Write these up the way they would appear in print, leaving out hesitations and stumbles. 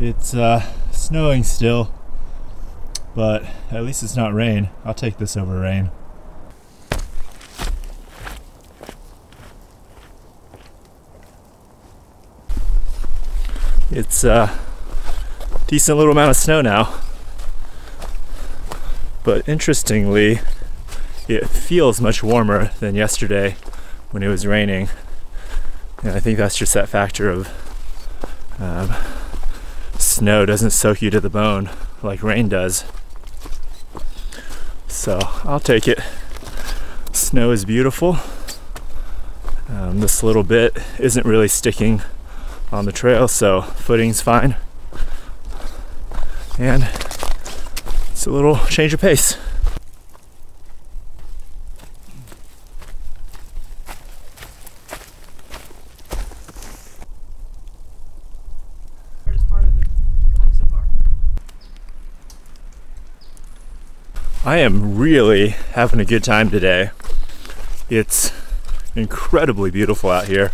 It's snowing still, but at least it's not rain. I'll take this over rain. It's a decent little amount of snow now, but interestingly, it feels much warmer than yesterday when it was raining. And I think that's just that factor of snow doesn't soak you to the bone like rain does. So I'll take it. Snow is beautiful. This little bit isn't really sticking on the trail, so footing's fine. And it's a little change of pace. I am really having a good time today. It's incredibly beautiful out here.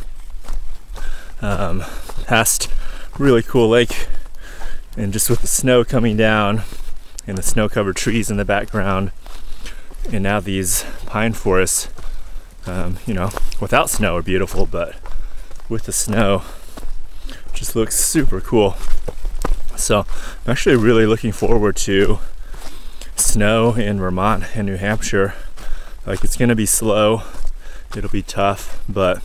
Past really cool lake, and just with the snow coming down and the snow-covered trees in the background, and now these pine forests, without snow are beautiful, but with the snow, just looks super cool. So I'm actually really looking forward to snow in Vermont and New Hampshire. Like, it's gonna be slow, it'll be tough, but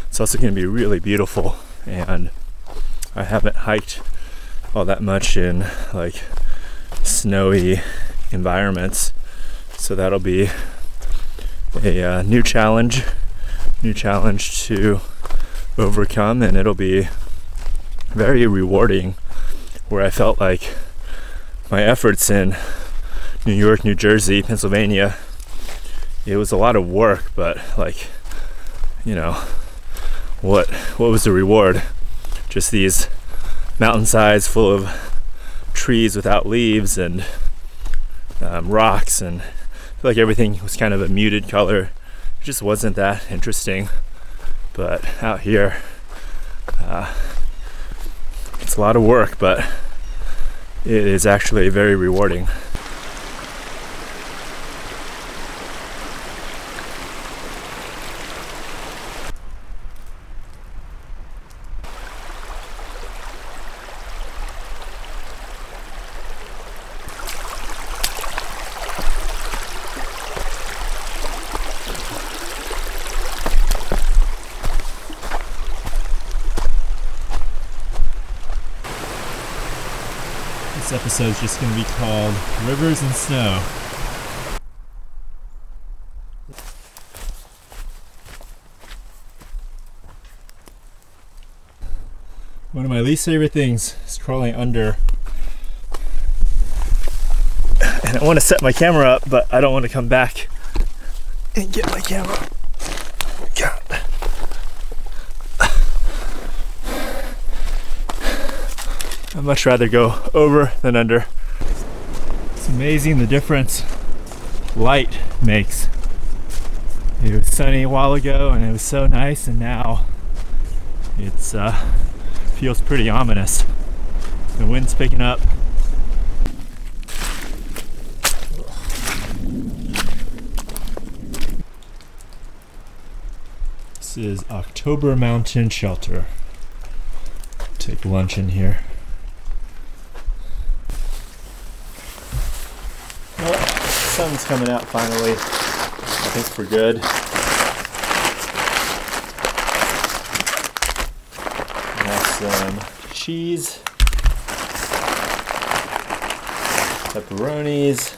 it's also gonna be really beautiful. And I haven't hiked all that much in like snowy environments, so that'll be a new challenge to overcome, and it'll be very rewarding, where I felt like my efforts in New York, New Jersey, Pennsylvania, it was a lot of work, but like, what was the reward? Just these mountainsides full of trees without leaves and rocks, and I feel like everything was kind of a muted color. It just wasn't that interesting. But out here, it's a lot of work, but it is actually very rewarding. This episode's just going to be called Rivers and Snow. One of my least favorite things is crawling under. And I want to set my camera up, but I don't want to come back and get my camera. God. I'd much rather go over than under. It's amazing the difference light makes. It was sunny a while ago and it was so nice, and now it's feels pretty ominous. The wind's picking up. This is October Mountain Shelter. Take lunch in here. Well, the sun's coming out finally. I think we're good. Got some cheese, pepperonis.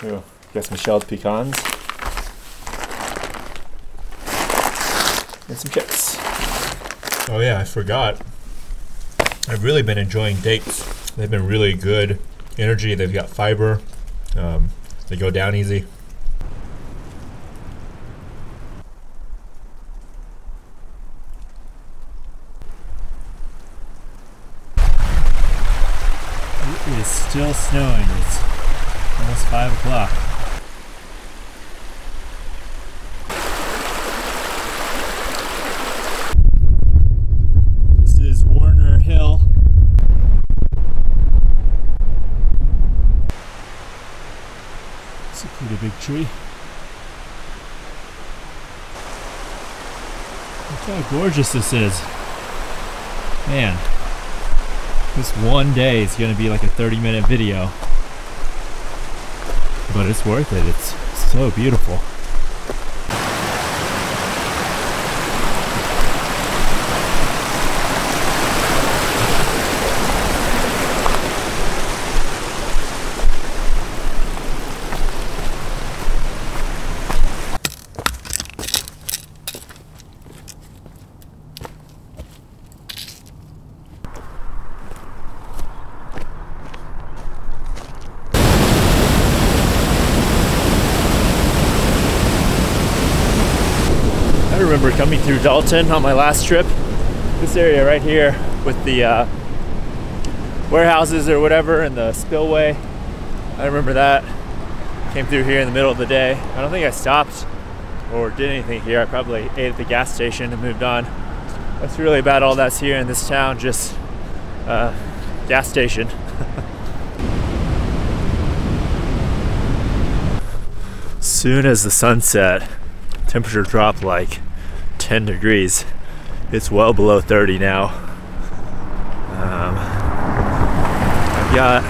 Ooh, got some shelled pecans. And some chips. Oh yeah, I forgot. I've really been enjoying dates. They've been really good energy. They've got fiber. They go down easy. It is still snowing. It's almost 5 o'clock. This country. Look how gorgeous this is. Man, this one day is going to be like a 30-minute video. But it's worth it. It's so beautiful. I remember coming through Dalton on my last trip. This area right here with the warehouses or whatever and the spillway. I remember that. Came through here in the middle of the day. I don't think I stopped or did anything here. I probably ate at the gas station and moved on. That's really about all that's here in this town, just gas station. Soon as the sun set, temperature dropped like 10 degrees. It's well below 30 now. I've got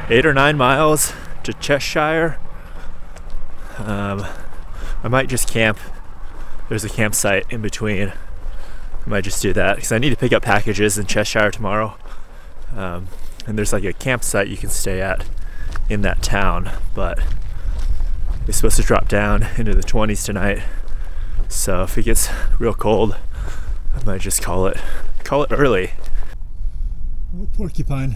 8 or 9 miles to Cheshire. I might just camp. There's a campsite in between. I might just do that because I need to pick up packages in Cheshire tomorrow. And there's like a campsite you can stay at in that town, but it's supposed to drop down into the 20s tonight. So if it gets real cold, I might just call it early. Oh, porcupine.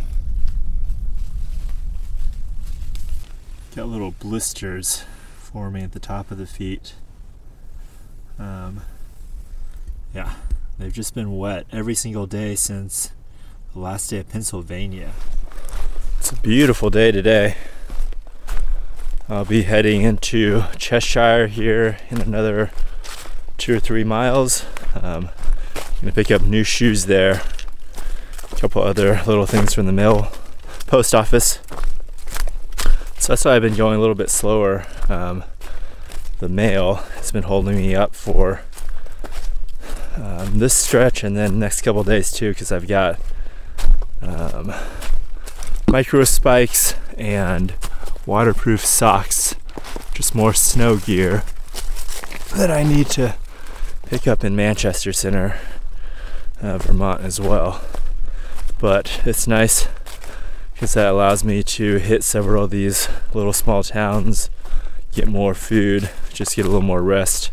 Got little blisters forming at the top of the feet. Yeah, they've just been wet every single day since the last day of Pennsylvania. It's a beautiful day today. I'll be heading into Cheshire here in another 2 or 3 miles. I'm gonna pick up new shoes there. A couple other little things from the mail, post office. So that's why I've been going a little bit slower. The mail has been holding me up for this stretch and then next couple days too, because I've got micro spikes and waterproof socks, just more snow gear that I need to pick up in Manchester Center, Vermont as well. But it's nice because that allows me to hit several of these little small towns, get more food, just get a little more rest,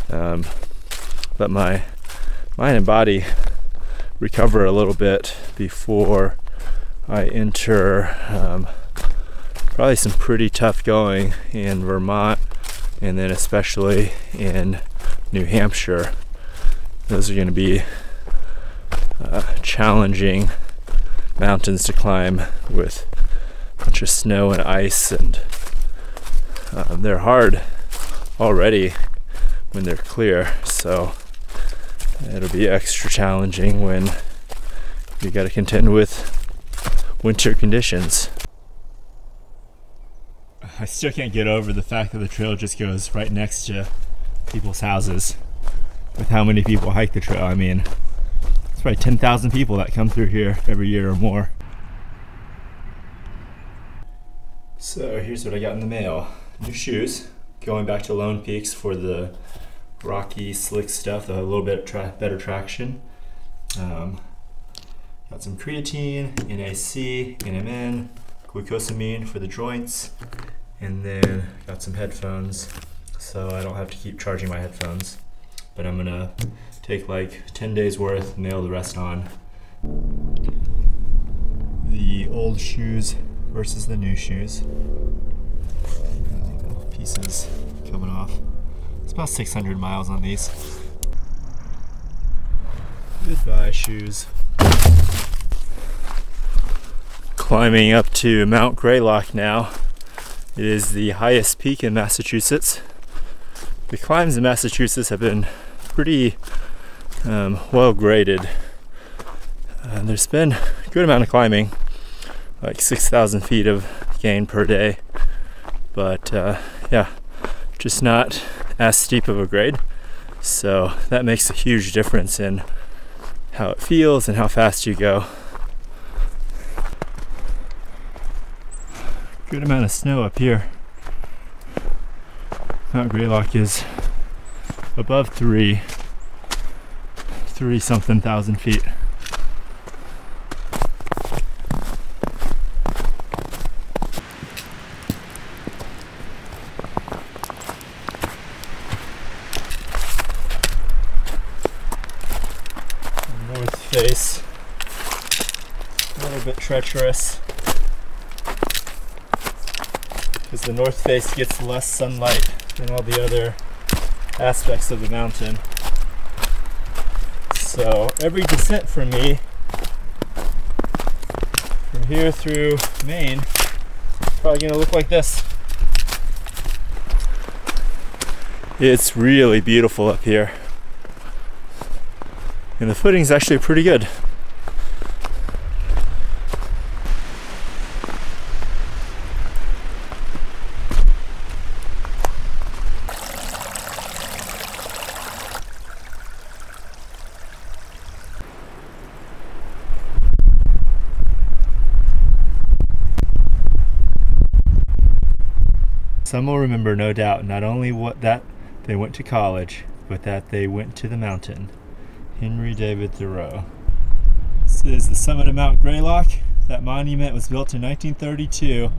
let my mind and body recover a little bit before I enter probably some pretty tough going in Vermont and then especially in New Hampshire. Those are going to be challenging mountains to climb with a bunch of snow and ice, and they're hard already when they're clear, so it'll be extra challenging when you got to contend with winter conditions. I still can't get over the fact that the trail just goes right next to people's houses. With how many people hike the trail, I mean, it's probably 10,000 people that come through here every year or more. So here's what I got in the mail. New shoes, going back to Lone Peaks for the rocky, slick stuff that have a little bit better traction. Got some creatine, NAC, NMN, glucosamine for the joints, and then got some headphones so I don't have to keep charging my headphones. But I'm gonna take like 10 days worth, nail the rest on. The old shoes versus the new shoes. Pieces coming off. It's about 600 miles on these. Goodbye shoes. Climbing up to Mount Greylock now. It is the highest peak in Massachusetts. The climbs in Massachusetts have been pretty well graded. There's been a good amount of climbing, like 6,000 feet of gain per day. But yeah, just not as steep of a grade. So that makes a huge difference in how it feels and how fast you go. Good amount of snow up here. Mount Greylock is above 3-something thousand feet. North face, a little bit treacherous because the north face gets less sunlight than all the other aspects of the mountain. So every descent for me from here through Maine is probably going to look like this. It's really beautiful up here. And the footing's actually pretty good. Some will remember, no doubt, not only that they went to college, but that they went to the mountain. Henry David Thoreau. This is the summit of Mount Greylock. That monument was built in 1932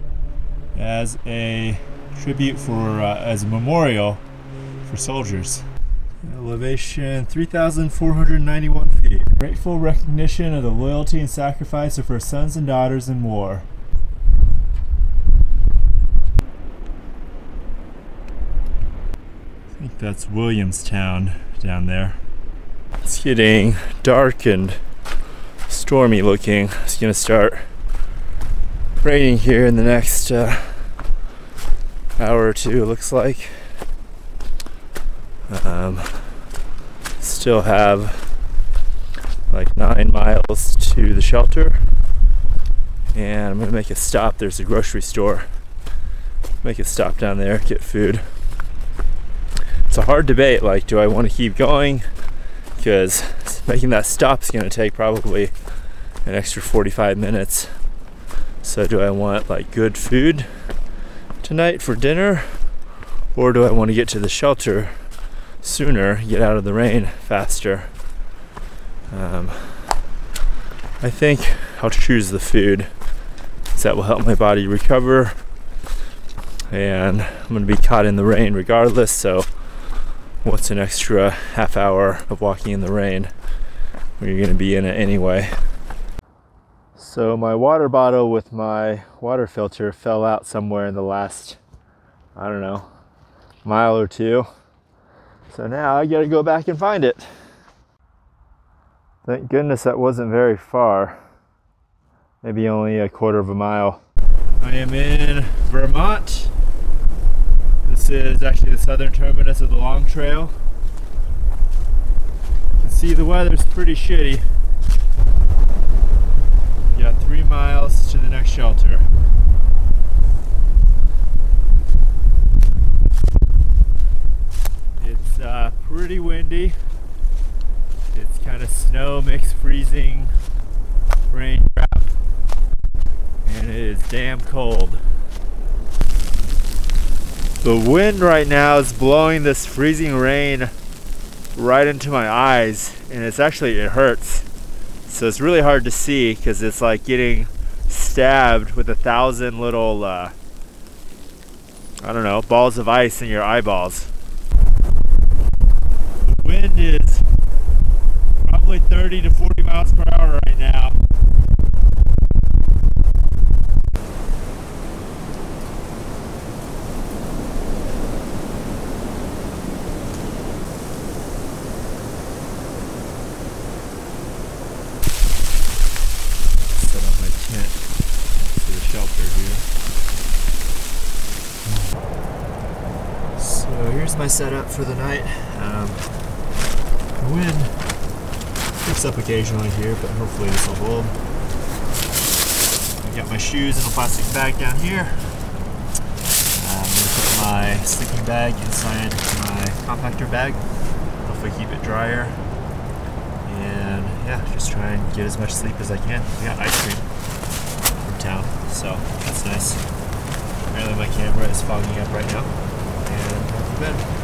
as a tribute as a memorial for soldiers. Elevation 3,491 feet. Grateful recognition of the loyalty and sacrifice of her sons and daughters in war. I think that's Williamstown down there. It's getting dark and stormy looking. It's gonna start raining here in the next hour or two, it looks like. Still have like 9 miles to the shelter, and I'm gonna make a stop. There's a grocery store. Make a stop down there, get food. It's a hard debate, like, do I want to keep going? Because making that stop is going to take probably an extra 45 minutes. So do I want like good food tonight for dinner, or do I want to get to the shelter sooner, get out of the rain faster? I think I'll choose the food, because that will help my body recover, and I'm going to be caught in the rain regardless, so what's an extra half hour of walking in the rain when you're going to be in it anyway? So my water bottle with my water filter fell out somewhere in the last, I don't know, mile or two. So now I gotta go back and find it. Thank goodness that wasn't very far. Maybe only a quarter of a mile. I am in Vermont. This is actually the southern terminus of the Long Trail. You can see the weather's pretty shitty. You got 3 miles to the next shelter. It's pretty windy. It's kind of snow mixed freezing rain crap, and it is damn cold. The wind right now is blowing this freezing rain right into my eyes, and it hurts. So it's really hard to see because it's like getting stabbed with 1,000 little, I don't know, balls of ice in your eyeballs. The wind is probably 30 to 40 miles per hour right now. Here's my setup for the night. The wind picks up occasionally here, but hopefully this will hold. I got my shoes in a plastic bag down here. I'm going to put my sleeping bag inside my compactor bag. Hopefully keep it drier. And yeah, just try and get as much sleep as I can. We got ice cream from town, so that's nice. Apparently my camera is fogging up right now. And go to bed.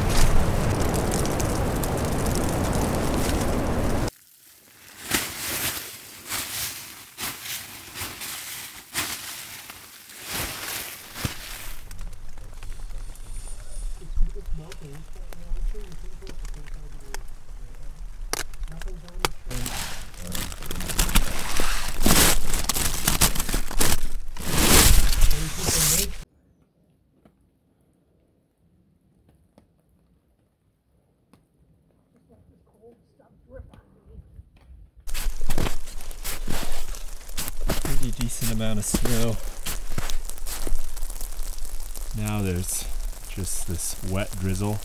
Pretty decent amount of snow. Now there's just this wet drizzle.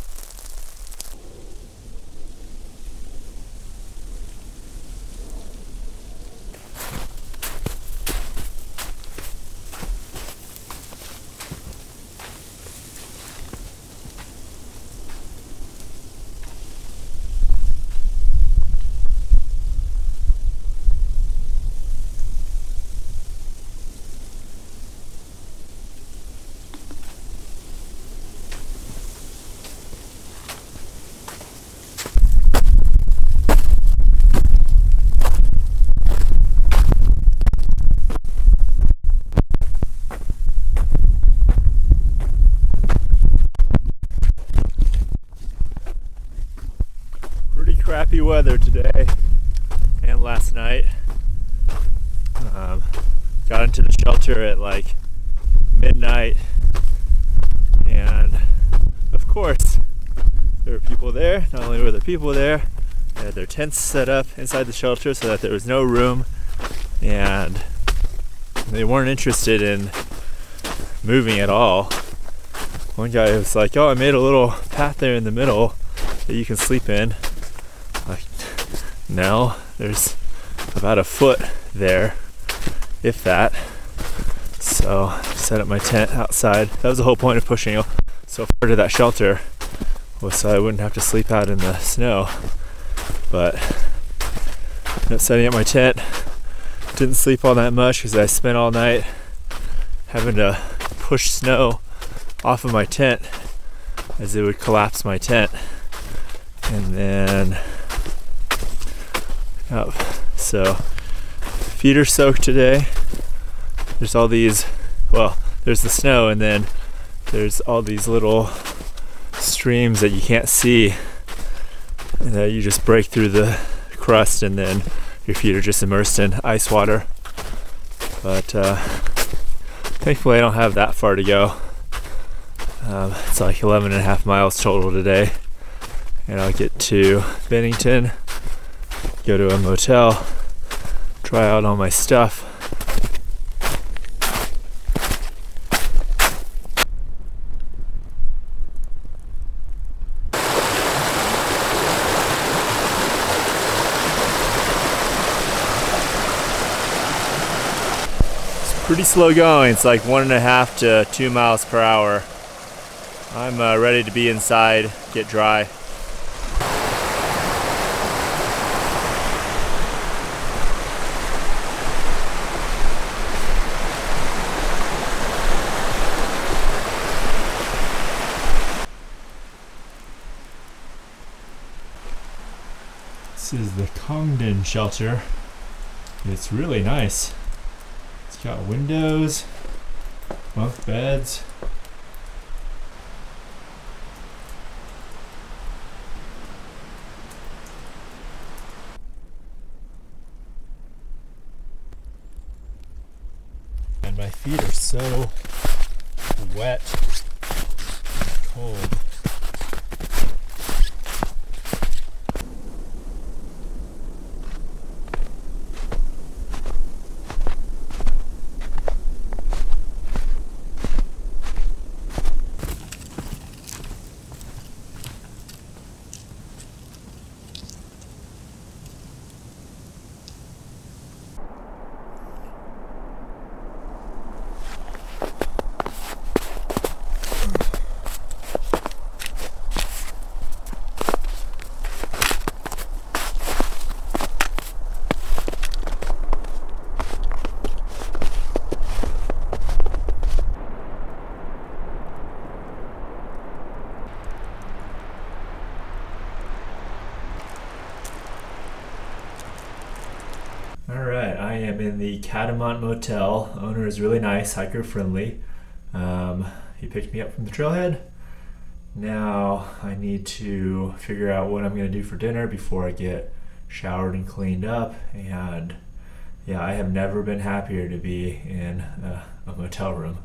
Crappy weather today and last night. Got into the shelter at like midnight, and of course there were people there. Not only were there people there, they had their tents set up inside the shelter so that there was no room, and they weren't interested in moving at all. One guy was like, "Oh, I made a little path there in the middle that you can sleep in." Like, no, there's about a foot there, if that. So I set up my tent outside. That was the whole point of pushing so far to that shelter, was so I wouldn't have to sleep out in the snow. But setting up my tent, didn't sleep all that much because I spent all night having to push snow off of my tent as it would collapse my tent. And then up. So feet are soaked today. There's all these, well, there's the snow, and then there's all these little streams that you can't see, and that you just break through the crust, and then your feet are just immersed in ice water. But thankfully I don't have that far to go. It's like 11.5 miles total today, and I'll get to Bennington, go to a motel, try out all my stuff. It's pretty slow going. It's like 1.5 to 2 miles per hour. I'm ready to be inside, get dry. This is the Congdon shelter. It's really nice. It's got windows, bunk beds. And my feet are so wet, cold. All right, I am in the Catamount Motel. Owner is really nice, hiker friendly. He picked me up from the trailhead. Now I need to figure out what I'm gonna do for dinner before I get showered and cleaned up. And yeah, I have never been happier to be in a motel room.